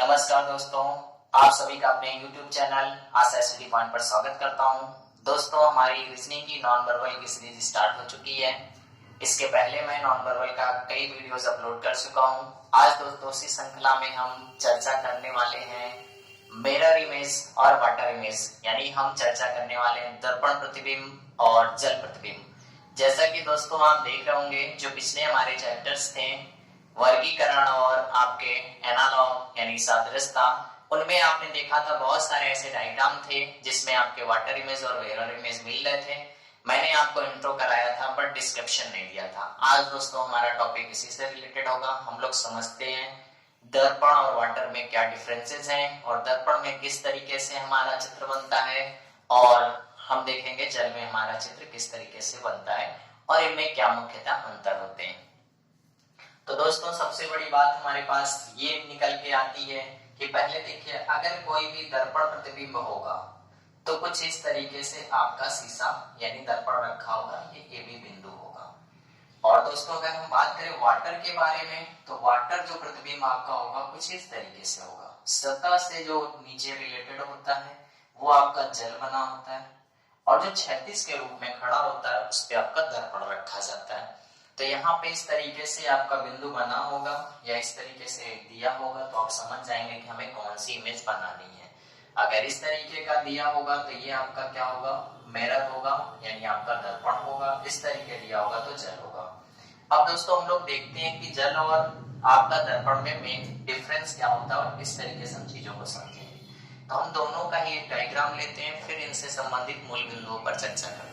नमस्कार दोस्तों, आप सभी का अपने YouTube चैनल आशा स्टडी पॉइंट पर स्वागत करता हूं। दोस्तों, हमारी रीजनिंग की नॉन वर्बल की सीरीज स्टार्ट हो चुकी है। इसके पहले मैं नॉन वर्बल का कई वीडियोस अपलोड कर चुका हूं। आज दोस्तों इसी श्रृंखला में हम चर्चा करने वाले हैं मिरर इमेज और वाटर इमेज, यानी हम चर्चा करने वाले हैं दर्पण प्रतिबिंब और जल प्रतिबिंब। जैसा कि दोस्तों आप देख रहे होंगे, जो पिछले हमारे चैप्टर्स थे वर्गीकरण और आपके एनालॉग यानी सादृश्यता, उनमें आपने देखा था बहुत सारे ऐसे डायग्राम थे जिसमें आपके वाटर इमेज और मिरर इमेज मिल रहे थे। मैंने आपको इंट्रो कराया था बट डिस्क्रिप्शन नहीं दिया था। आज दोस्तों हमारा टॉपिक इसी से रिलेटेड होगा। हम लोग समझते हैं दर्पण और वाटर में क्या डिफरेंसेस हैं और दर्पण में किस तरीके से हमारा चित्र बनता है, और हम देखेंगे जल में हमारा चित्र किस तरीके से बनता है और इनमें क्या मुख्यतः अंतर होते हैं। तो दोस्तों सबसे बड़ी बात हमारे पास ये निकल के आती है कि पहले देखिए, अगर कोई भी दर्पण प्रतिबिंब होगा तो कुछ इस तरीके से आपका शीशा यानी दर्पण रखा होगा, ये ए बी बिंदु होगा। और दोस्तों अगर हम बात करें वाटर के बारे में, तो वाटर जो प्रतिबिंब आपका होगा कुछ इस तरीके से होगा। सतह से जो नीचे रिलेटेड होता है वो आपका जल बना होता है, और जो क्षैतिज के रूप में खड़ा होता है उस पर आपका दर्पण रखा जाता है। तो यहाँ पे इस तरीके से आपका बिंदु बना होगा या इस तरीके से दिया होगा, तो आप समझ जाएंगे कि हमें कौन सी इमेज बनानी है। अगर इस तरीके का दिया होगा तो ये आपका क्या होगा, मिरर होगा यानी आपका दर्पण होगा। इस तरीके दिया होगा तो जल होगा। अब दोस्तों हम लोग देखते हैं कि जल और आपका दर्पण में मेन डिफरेंस क्या होता है, और इस तरीके से हम चीजों को समझेंगे। तो हम दोनों का ही एक डायग्राम लेते हैं, फिर इनसे संबंधित मूल बिंदुओं पर चर्चा करते हैं।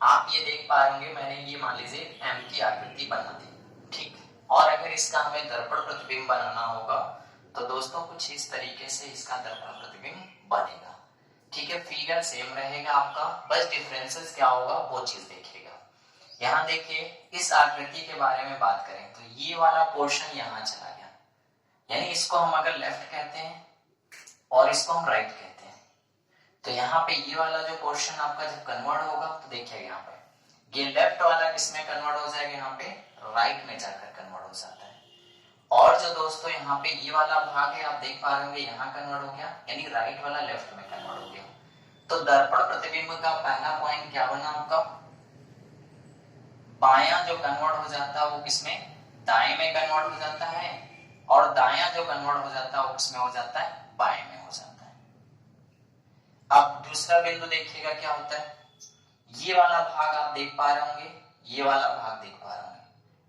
आप ये देख पाएंगे, मैंने ये मान लीजिए एम की आकृति बना दी, ठीक। और अगर इसका हमें दर्पण प्रतिबिंब बनाना होगा तो दोस्तों कुछ इस तरीके से इसका दर्पण प्रतिबिंब बनेगा, ठीक है। फिगर सेम रहेगा आपका, बस डिफरेंसेस क्या होगा वो चीज देखिएगा। यहाँ देखिए, इस आकृति के बारे में बात करें तो ये वाला पोर्शन यहाँ चला गया, यानी इसको हम अगर लेफ्ट कहते हैं और इसको हम राइट कहते हैं। तो यहाँ पे ये वाला जो पोर्शन आपका जब कन्वर्ट होगा तो देखिए यहाँ पे ये लेफ्ट वाला किसमें कन्वर्ट हो जाएगा, यहाँ पे राइट में जाकर कन्वर्ट हो जाता है। और जो दोस्तों यहाँ पे ये वाला भाग है, आप देख पा रहे होंगे यहाँ कन्वर्ट हो गया, यानी राइट वाला लेफ्ट में कन्वर्ट हो गया। तो दर्पण प्रतिबिंब का पहला पॉइंट क्या बना आपका, बायां जो कन्वर्ट हो जाता है वो किसमें, दाएं में कन्वर्ट हो जाता है, और दायां जो कन्वर्ट हो जाता है वो किसमें हो जाता है, बाएं में हो जाता है। अब दूसरा बिंदु देखिएगा क्या होता है, ये वाला भाग आप देख पा रहे होंगे, ये वाला भाग देख पा रहे होंगे,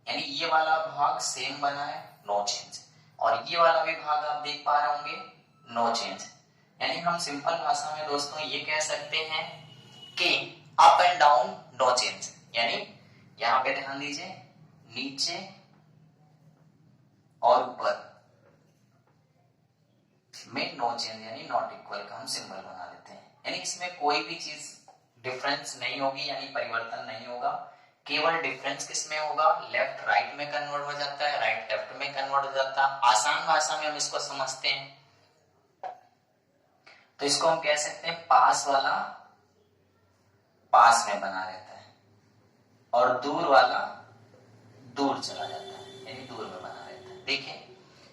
यानी ये वाला भाग सेम बना है, नो चेंज, और ये वाला भी भाग आप देख पा रहे होंगे, नो चेंज। यानी हम सिंपल भाषा में दोस्तों ये कह सकते हैं कि up and down no change, यानी यहां पे ध्यान दीजिए, नीचे और ऊपर में नो चेंज यानी नॉट इक्वल का हम सिंबल बना देते हैं। यानी इसमें कोई भी चीज डिफरेंस नहीं होगी, यानी परिवर्तन नहीं होगा। केवल डिफरेंस किसमें होगा, लेफ्ट राइट में कन्वर्ट हो जाता है, राइट लेफ्ट में कन्वर्ट हो जाता है। आसान भाषा में हम इसको समझते हैं तो इसको हम कह सकते हैं पास वाला पास में बना रहता है और दूर वाला दूर चला जाता है, यानी दूर में बना रहता है। देखिए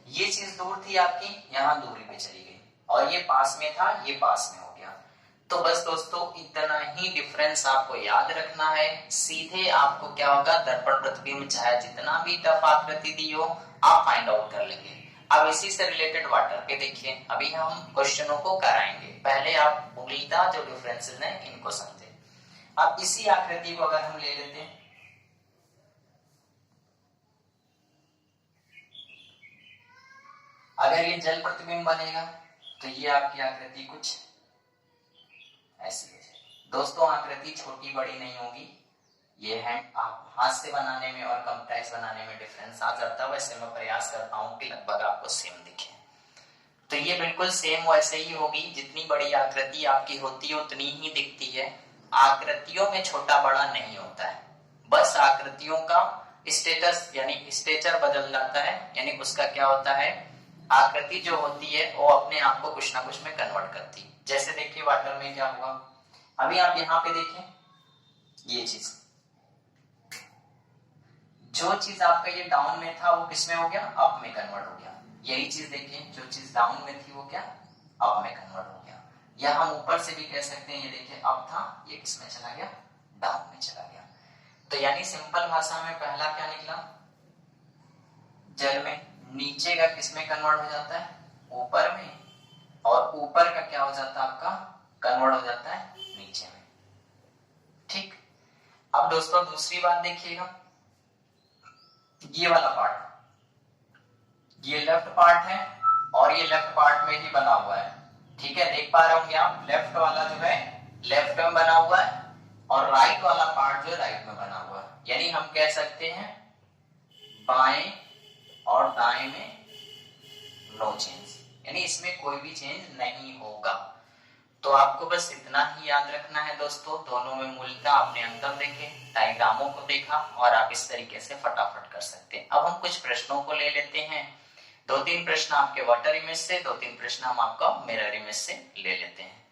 ये चीज दूर थी आपकी, यहाँ दूरी पे चली गई, और ये पास में था, ये पास में हो गया। तो बस दोस्तों इतना ही डिफरेंस आपको याद रखना है। सीधे आपको क्या होगा, दर्पण प्रतिबिंब चाहे जितना भी टफ आकृति दी हो आप फाइंड आउट कर लेंगे। अब इसी से रिलेटेड वाटर पे देखिए, अभी हम क्वेश्चनों को कराएंगे, पहले आप मूलतः जो डिफरेंसेस हैं इनको समझे। अब इसी आकृति को अगर हम ले लेते हैं, अगर ये जल प्रतिबिंब बनेगा तो ये आपकी आकृति कुछ ऐसी है। दोस्तों आकृति छोटी बड़ी नहीं होगी, ये है आप हाथ से बनाने में और कंप्रेस बनाने में डिफरेंस आ जाता है। वैसे मैं प्रयास करता हूँ कि लगभग आपको सेम दिखे। तो ये बिल्कुल सेम वैसे ही होगी, जितनी बड़ी आकृति आपकी होती है उतनी ही दिखती है। आकृतियों में छोटा बड़ा नहीं होता है, बस आकृतियों का स्टेटस यानी स्टेचर बदल जाता है, यानी उसका क्या होता है, आकृति जो होती है वो अपने आप को कुछ ना कुछ में कन्वर्ट करती है। जैसे देखिए वाटर में क्या होगा, अभी आप यहाँ पे देखें, ये चीज जो चीज आपका ये डाउन में था वो किस में हो गया, अप में कन्वर्ट हो गया। यही चीज देखिए, जो चीज डाउन में थी वो क्या, अप में कन्वर्ट हो गया। या हम ऊपर से भी कह सकते हैं, ये देखिए अप था, ये किस में चला गया, डाउन में चला गया। तो यानी सिंपल भाषा में पहला क्या निकला, जल में, नीचे का किस में कन्वर्ट हो जाता है, ऊपर में, और ऊपर का क्या हो जाता है आपका, कन्वर्ट हो जाता है नीचे में। ठीक। अब दोस्तों दूसरी बात देखिएगा, ये वाला पार्ट, ये लेफ्ट पार्ट है और ये लेफ्ट पार्ट में ही बना हुआ है। ठीक है, देख पा रहे होंगे आप, लेफ्ट वाला जो है लेफ्ट में बना हुआ है और राइट वाला पार्ट जो राइट में बना हुआ है। यानी हम कह सकते हैं बाएं और दाएं में नो चेंज, यानी इसमें कोई भी चेंज नहीं होगा। तो आपको बस इतना ही याद रखना है दोस्तों, दोनों में मूलतः आपने अंतर देखे, डायग्रामों को देखा और आप इस तरीके से फटाफट कर सकते हैं। अब हम कुछ प्रश्नों को ले लेते हैं, 2-3 प्रश्न आपके वाटर इमेज से, 2-3 प्रश्न हम आपका मिरर इमेज से ले लेते हैं।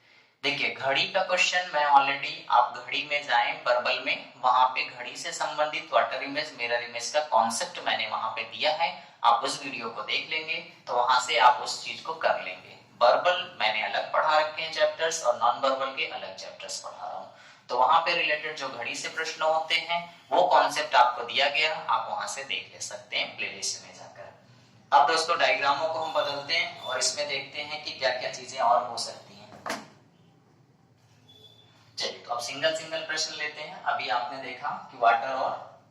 देखिए घड़ी का क्वेश्चन मैं ऑलरेडी, आप घड़ी में जाएं वर्बल में, वहां पे घड़ी से संबंधित वाटर इमेज मिरर इमेज का कॉन्सेप्ट मैंने वहां पे दिया है, आप उस वीडियो को देख लेंगे तो वहां से आप उस चीज को कर लेंगे। वर्बल मैंने अलग पढ़ा रखे हैं चैप्टर्स और नॉन वर्बल के अलग चैप्टर्स पढ़ा रहा हूँ, तो वहां पे रिलेटेड जो घड़ी से प्रश्न होते हैं वो कॉन्सेप्ट आपको दिया गया, आप वहां से देख ले सकते हैं प्लेलिस्ट में जाकर। अब दोस्तों डायग्रामों को हम बदलते हैं और इसमें देखते हैं कि क्या क्या चीजें और हो सकती हैं। चलिए तो अब सिंगल सिंगल प्रश्न लेते हैं। अभी आपने देखा कि वाटर और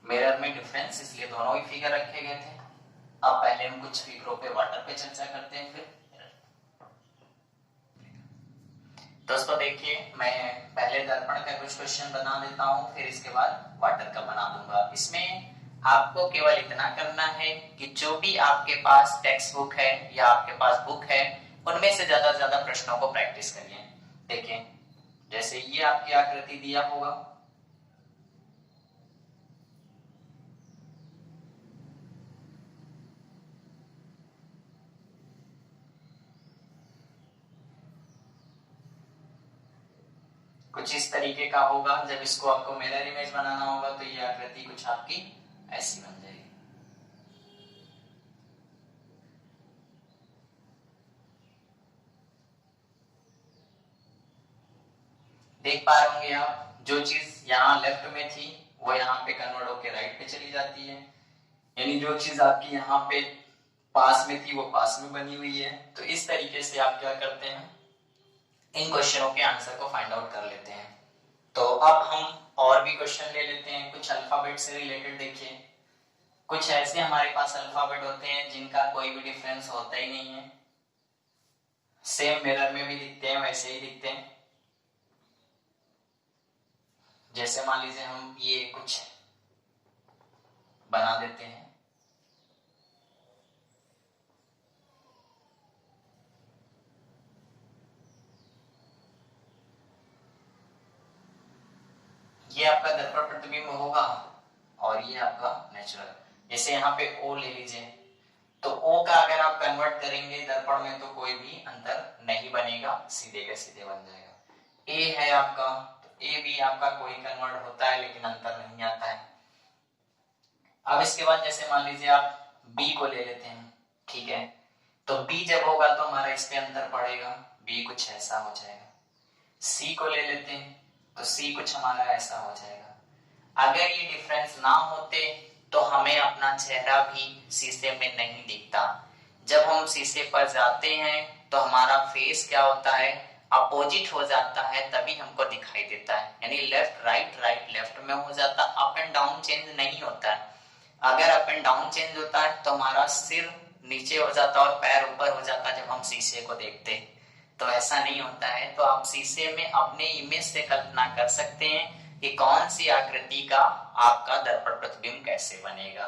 मिरर में डिफरेंस, इसलिए दोनों ही फिगर रखे गए थे। अब पहले हम कुछ फिगरों पे वाटर पे चर्चा करते हैं फिर। दोस्तों देखिए मैं पहले दर्पण का कुछ क्वेश्चन बना देता हूं, फिर इसके बाद वाटर का बना दूंगा। इसमें आपको केवल इतना करना है कि जो भी आपके पास टेक्स्ट बुक है या आपके पास बुक है उनमें से ज्यादा से ज्यादा प्रश्नों को प्रैक्टिस करिए। देखिए जैसे ये आपकी आकृति दिया होगा, कुछ इस तरीके का होगा। जब इसको आपको मिरर इमेज बनाना होगा तो ये आकृति कुछ आपकी ऐसी बन जाएगी। देख पा रहे होंगे आप, जो चीज यहाँ लेफ्ट में थी वो यहाँ पे कन्वर्ट होकर राइट पे चली जाती है, यानी जो चीज आपकी यहाँ पे पास में थी वो पास में बनी हुई है। तो इस तरीके से आप क्या करते हैं, इन क्वेश्चनों के आंसर को फाइंड आउट कर लेते हैं। तो अब हम और भी क्वेश्चन ले लेते हैं कुछ अल्फाबेट से रिलेटेड। देखिए कुछ ऐसे हमारे पास अल्फाबेट होते हैं जिनका कोई भी डिफरेंस होता ही नहीं है, सेम मिरर में भी दिखते हैं वैसे ही दिखते हैं। जैसे मान लीजिए हम ये कुछ बना देते हैं, ये आपका दर्पण प्रतिबिंब होगा और ये आपका नेचुरल। जैसे यहाँ पे ओ ले लीजिए, तो ओ का अगर आप कन्वर्ट करेंगे दर्पण में तो कोई भी अंतर नहीं बनेगा, सीधे के सीधे बन जाएगा। ए है आपका, तो ए भी आपका कोई कन्वर्ट होता है लेकिन अंतर नहीं आता है। अब इसके बाद जैसे मान लीजिए आप बी को ले लेते हैं, ठीक है, तो बी जब होगा तो हमारा इस पे अंतर पड़ेगा, बी कुछ ऐसा हो जाएगा। सी को ले लेते हैं तो सी कुछ हमारा ऐसा हो जाएगा। अगर ये डिफरेंस ना होते तो हमें अपना चेहरा भी शीशे में नहीं दिखता। जब हम शीशे पर जाते हैं तो हमारा फेस क्या होता है, अपोजिट हो जाता है, तभी हमको दिखाई देता है। यानी लेफ्ट राइट, राइट लेफ्ट में हो जाता, अप एंड डाउन चेंज नहीं होता है। अगर अप एंड डाउन चेंज होता है तो हमारा सिर नीचे हो जाता और पैर ऊपर हो जाता जब हम शीशे को देखते, तो ऐसा नहीं होता है। तो आप शीशे में अपने इमेज से कल्पना कर सकते हैं कि कौन सी आकृति का आपका दर्पण प्रतिबिंब कैसे बनेगा।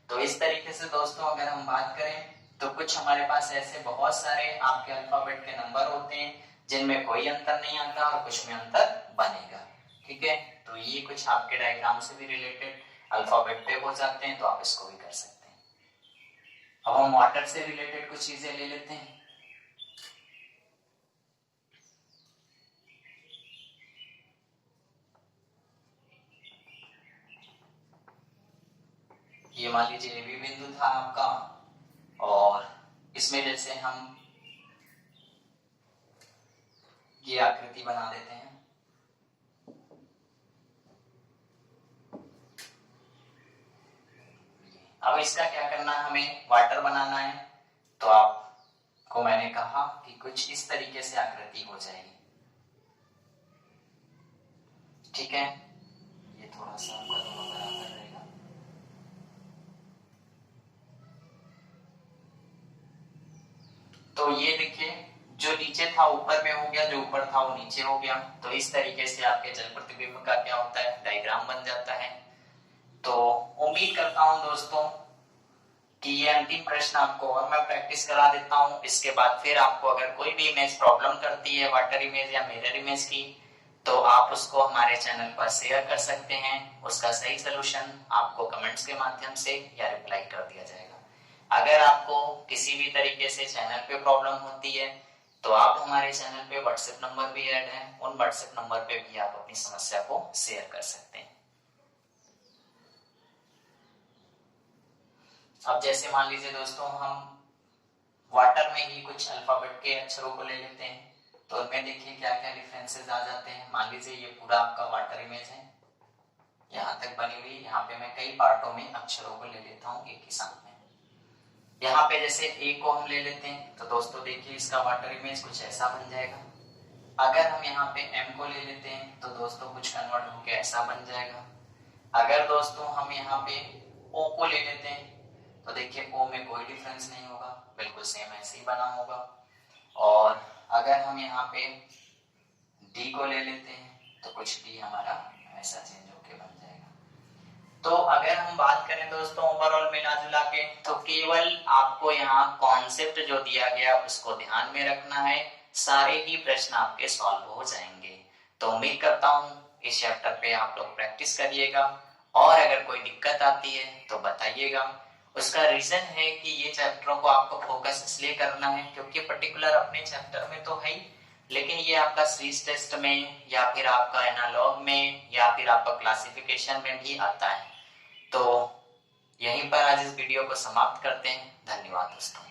तो इस तरीके से दोस्तों अगर हम बात करें तो कुछ हमारे पास ऐसे बहुत सारे आपके अल्फाबेट के नंबर होते हैं जिनमें कोई अंतर नहीं आता और कुछ में अंतर बनेगा। ठीक है, तो ये कुछ आपके डायग्राम से भी रिलेटेड अल्फाबेट पे हो जाते हैं, तो आप इसको भी कर सकते हैं। अब हम वाटर से रिलेटेड कुछ चीजें ले लेते हैं। ये मान लीजिए ये भी बिंदु था आपका, और इसमें जैसे हम ये आकृति बना देते हैं। अब इसका क्या करना है, हमें वाटर बनाना है। तो आपको मैंने कहा कि कुछ इस तरीके से आकृति हो जाएगी, ठीक है। ये थोड़ा सा आपका दोनों बराबर रहेगा। तो ये देखिए, जो नीचे था ऊपर में हो गया, जो ऊपर था वो नीचे हो गया। तो इस तरीके से आपके जल प्रतिबिंब का क्या होता है, डायग्राम बन जाता है। तो उम्मीद करता हूं दोस्तों कि ये अंतिम प्रश्न आपको और मैं प्रैक्टिस करा देता हूं। इसके बाद फिर आपको अगर कोई भी इमेज प्रॉब्लम करती है, वाटर इमेज या मिरर इमेज की, तो आप उसको हमारे चैनल पर शेयर कर सकते हैं। उसका सही सलूशन आपको कमेंट्स के माध्यम से या रिप्लाई कर दिया जाएगा। अगर आपको किसी भी तरीके से चैनल पे प्रॉब्लम होती है तो आप हमारे चैनल पे व्हाट्सएप नंबर भी ऐड है, उन व्हाट्सएप नंबर पे भी आप अपनी समस्या को शेयर कर सकते हैं। अब जैसे मान लीजिए दोस्तों, हम वाटर में ही कुछ अल्फाबेट के अक्षरों को ले लेते हैं, तो उनमें देखिए क्या क्या डिफरेंसेस आ जाते हैं। मान लीजिए ये पूरा आपका वाटर इमेज है, यहाँ तक बनी हुई। यहाँ पे मैं कई पार्टों में अक्षरों को ले लेता हूँ एक ही साथ में। यहाँ पे जैसे ए को हम ले लेते हैं, तो दोस्तों देखिए इसका वाटर इमेज कुछ ऐसा बन जाएगा। अगर हम यहाँ पे एम को ले लेते हैं तो दोस्तों कुछ कन्वर्ट होकर ऐसा बन जाएगा। अगर दोस्तों हम यहाँ पे ओ को ले लेते हैं तो देखिए ओ में कोई डिफरेंस नहीं होगा, बिल्कुल सेम ऐसे ही बना होगा। और अगर हम यहाँ पे डी को ले लेते हैं तो कुछ डी हमारा ऐसा चेंज होके बन जाएगा। तो अगर हम बात करें दोस्तों ओवरऑल मिला जुला के, तो केवल आपको यहाँ कॉन्सेप्ट जो दिया गया उसको ध्यान में रखना है, सारे ही प्रश्न आपके सॉल्व हो जाएंगे। तो उम्मीद करता हूँ इस चैप्टर पे आप लोग प्रैक्टिस करिएगा, और अगर कोई दिक्कत आती है तो बताइएगा। उसका रीजन है कि ये चैप्टरों को आपको फोकस इसलिए करना है क्योंकि पर्टिकुलर अपने चैप्टर में तो है ही, लेकिन ये आपका सीरीज टेस्ट में या फिर आपका एनालॉग में या फिर आपका क्लासिफिकेशन में भी आता है। तो यहीं पर आज इस वीडियो को समाप्त करते हैं। धन्यवाद दोस्तों।